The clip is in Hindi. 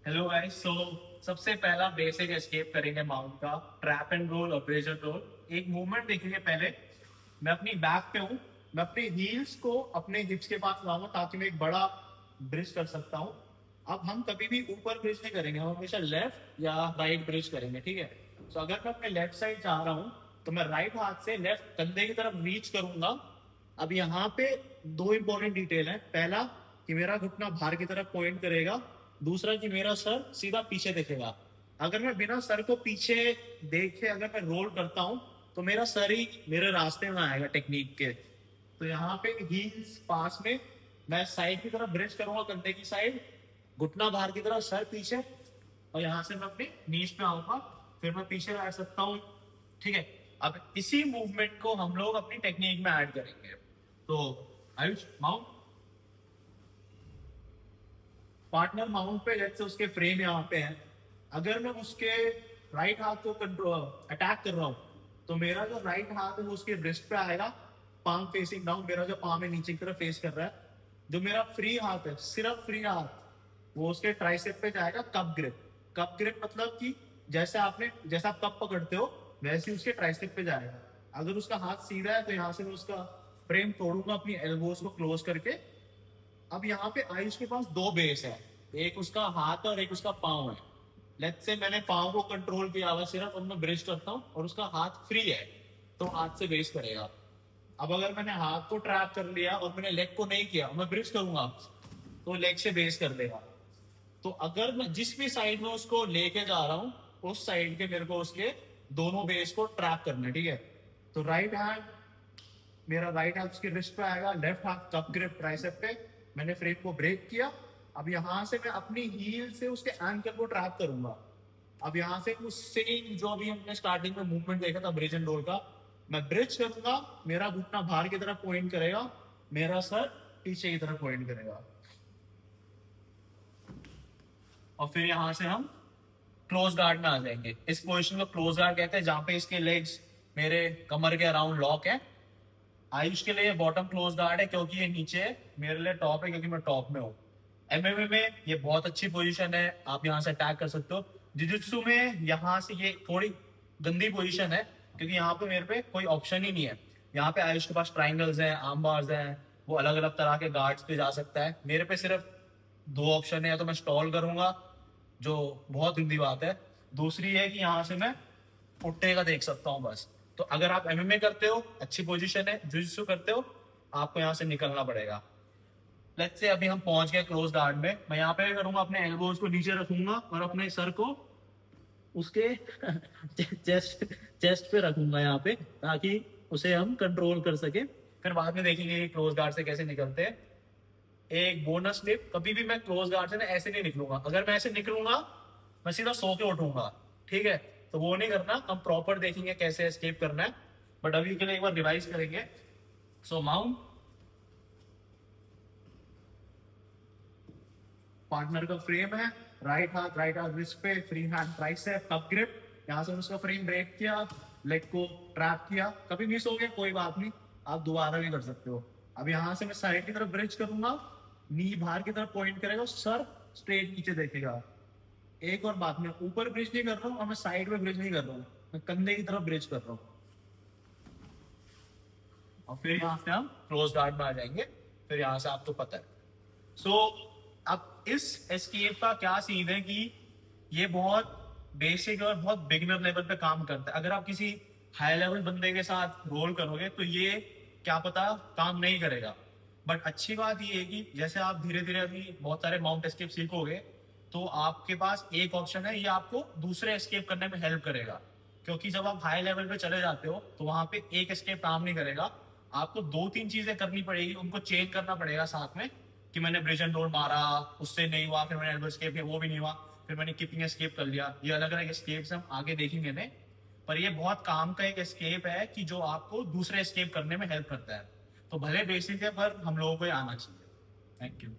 Hello guys. सबसे पहला बेसिक एस्केप करेंगे माउंट का, ट्रैप एंड रोल और प्रेशर रोल। एक मूवमेंट देखेंगे पहले। मैं अपनी बैक पे हूँ, मैं अपने हील्स को अपने हिप्स के पास लाऊंगा ताकि मैं एक बड़ा ब्रिज कर सकता हूँ। अब हम कभी भी ऊपर ब्रिज नहीं करेंगे, हम हमेशा लेफ्ट या राइट ब्रिज करेंगे, ठीक है। सो अगर मैं अपने लेफ्ट साइड जा रहा हूँ तो मैं राइट हाथ से लेफ्ट कंधे की तरफ रीच करूंगा। अब यहाँ पे दो इंपॉर्टेंट डिटेल है। पहला कि मेरा घुटना बाहर की तरफ पॉइंट करेगा, दूसरा कि मेरा सर सीधा पीछे देखेगा। अगर मैं बिना सर को पीछे देखे अगर मैं रोल करता हूं तो मेरा सर ही मेरे रास्ते में आएगा टेक्निक के। तो यहाँ पे हील्स पास में, मैं साइड की तरफ ब्रिज करूंगा, कंधे की साइड, घुटना बाहर की तरफ, सर पीछे, और यहाँ से मैं अपनी नीज पे आऊंगा, फिर मैं पीछे रह सकता हूँ, ठीक है। अब इसी मूवमेंट को हम लोग अपनी टेक्निक में ऐड करेंगे। तो आयुष, माउंट। पार्टनर माउंट पे, जैसे उसके फ्रेम यहाँ पे है, अगर मैं उसके राइट हाथ को कंट्रोल अटैक कर रहा हूँ तो मेरा जो राइट हाथ है वो उसके ब्रेस्ट पे आएगा, पाम फेसिंग डाउन। मेरा जो पाम है नीचे की तरफ फेस कर रहा है। जो मेरा फ्री हाथ है, सिर्फ फ्री हाथ, वो उसके ट्राइसेप पे जाएगा, कप ग्रिप। कप ग्रिप मतलब कि जैसा आप कप पकड़ते हो वैसे ही उसके ट्राइसेप पे जाएगा। अगर उसका हाथ सीधा है तो यहाँ से मैं उसका फ्रेम तोड़ूंगा अपनी एल्बोज को क्लोज करके। अब यहाँ पे आयुष के पास दो बेस है, एक उसका हाथ और एक उसका पाँव है। लेट्स से मैंने पाँव को कंट्रोल किया हुआ सिर्फ, और मैं ब्रिज करता हूँ और उसका हाथ फ्री है तो हाथ से बेस करेगा। अब अगर मैंने हाथ को ट्रैप कर लिया और मैंने लेग को नहीं किया, मैं ब्रिज करूंगा तो लेग से बेस कर देगा। तो अगर मैं जिस भी साइड में उसको लेके जा रहा हूँ उस साइड के मेरे को उसके दोनों बेस को ट्रैप करना है, ठीक है। तो राइट हैंड, मेरा राइट हाथ उसके रिस्ट पे आएगा, लेफ्ट हाथ कप ग्रिप ट्राइसेप पे, मैंने फ्रेम को ब्रेक किया। अब यहां से मैं अपनी हील से उसके एंकल को ट्रैप करूंगा। अब यहां से उस सेम जो अभी हमने स्टार्टिंग में मूवमेंट देखा था ब्रिज एंड रोल का, मैं ब्रिज करूंगा, मेरा घुटना बाहर की तरफ पॉइंट करेगा, मेरा सर पीछे की तरफ पॉइंट करेगा, और फिर यहां से हम क्लोज गार्ड में आ जाएंगे। इस पोजीशन को क्लोज गार्ड कहते हैं, जहां पे इसके लेग्स मेरे कमर के अराउंड लॉक है। आयुष के लिए बॉटम क्लोज गार्ड है क्योंकि ये नीचे है, मेरे लिए टॉप है क्योंकि मैं टॉप में हूँ। एमएमए में ये बहुत अच्छी पोजीशन है, आप यहाँ से अटैक कर सकते हो। जिजुत्सु में यहाँ से ये थोड़ी गंदी पोजीशन है क्योंकि यहाँ पे मेरे पे कोई ऑप्शन ही नहीं है। यहाँ पे आयुष के पास ट्राइंगल्स हैं, आर्म बार्स हैं, वो अलग अलग तरह के गार्ड्स पे जा सकता है। मेरे पे सिर्फ दो ऑप्शन है, या तो मैं स्टॉल करूंगा, जो बहुत गंदी बात है, दूसरी है कि यहाँ से मैं पुट्टे का देख सकता हूँ बस। तो अगर आप एमएमए करते हो, अच्छी पोजीशन है, जुजित्सु करते हो, आपको यहाँ से निकलना पड़ेगा। लेट्स से अभी हम पहुंच गए क्लोज गार्ड में। मैं यहाँ पे करूंगा, अपने एल्बोज को नीचे रखूंगा और अपने सर को उसके चेस्ट चेस्ट पे रखूंगा यहाँ पे, ताकि उसे हम कंट्रोल कर सके। फिर बाद में देखेंगे क्लोज गार्ड से कैसे निकलते हैं। एक बोनस टिप, कभी भी मैं क्लोज गार्ड से ना ऐसे नहीं निकलूंगा। अगर मैं ऐसे निकलूंगा मैं सीधा सो के उठूंगा, ठीक है। तो वो नहीं करना, हम प्रॉपर देखेंगे कैसे एस्केप करना है। बट अभी के लिए एक बार रिवाइज करेंगे। सो माउंट, पार्टनर का फ्रेम है, राइट हाथ रिस्ट पे, free hand tricep, cup grip. यहाँ से उसका फ्रेम ब्रेक किया, लेग को ट्रैप किया, कभी मिस हो गया कोई बात नहीं, आप दोबारा भी कर सकते हो। अब यहाँ से मैं साइड की तरफ ब्रिज करूंगा, नी बाहर की तरफ पॉइंट करेगा, सर स्ट्रेट नीचे देखेगा। एक और बात, मैं ऊपर ब्रिज नहीं कर रहा हूँ और मैं साइड में ब्रिज नहीं कर रहा हूँ, मैं कंधे की तरफ ब्रिज कर रहा हूँ। और फिर यहाँ से हम क्लोज गार्ड में आ जाएंगे। फिर यहाँ से आपको पता है। सो अब इस एस्केप का क्या सीन है कि ये बहुत बेसिक और बहुत बिगिनर लेवल पे काम करता है। अगर आप किसी हाई लेवल बंदे के साथ रोल करोगे तो ये क्या पता काम नहीं करेगा। बट अच्छी बात ये है कि जैसे आप धीरे धीरे अभी बहुत सारे माउंट एस्केप सीखोगे तो आपके पास एक ऑप्शन है, ये आपको दूसरे एस्केप करने में हेल्प करेगा। क्योंकि जब आप हाई लेवल पे चले जाते हो तो वहां पे एक एस्केप काम नहीं करेगा, आपको दो तीन चीजें करनी पड़ेगी, उनको चेंज करना पड़ेगा साथ में। कि मैंने ब्रिज एंड रोल मारा, उससे नहीं हुआ, फिर मैंने एल्बो एस्केप किया, वो भी नहीं हुआ, फिर मैंने किपिंग एस्केप कर लिया। ये अलग अलग एस्केप्स हम आगे देखेंगे ने, पर ये बहुत काम का एक एस्केप है कि जो आपको दूसरे एस्केप करने में हेल्प करता है। तो भले बेसिक है पर हम लोगों को ये आना चाहिए। Thank you.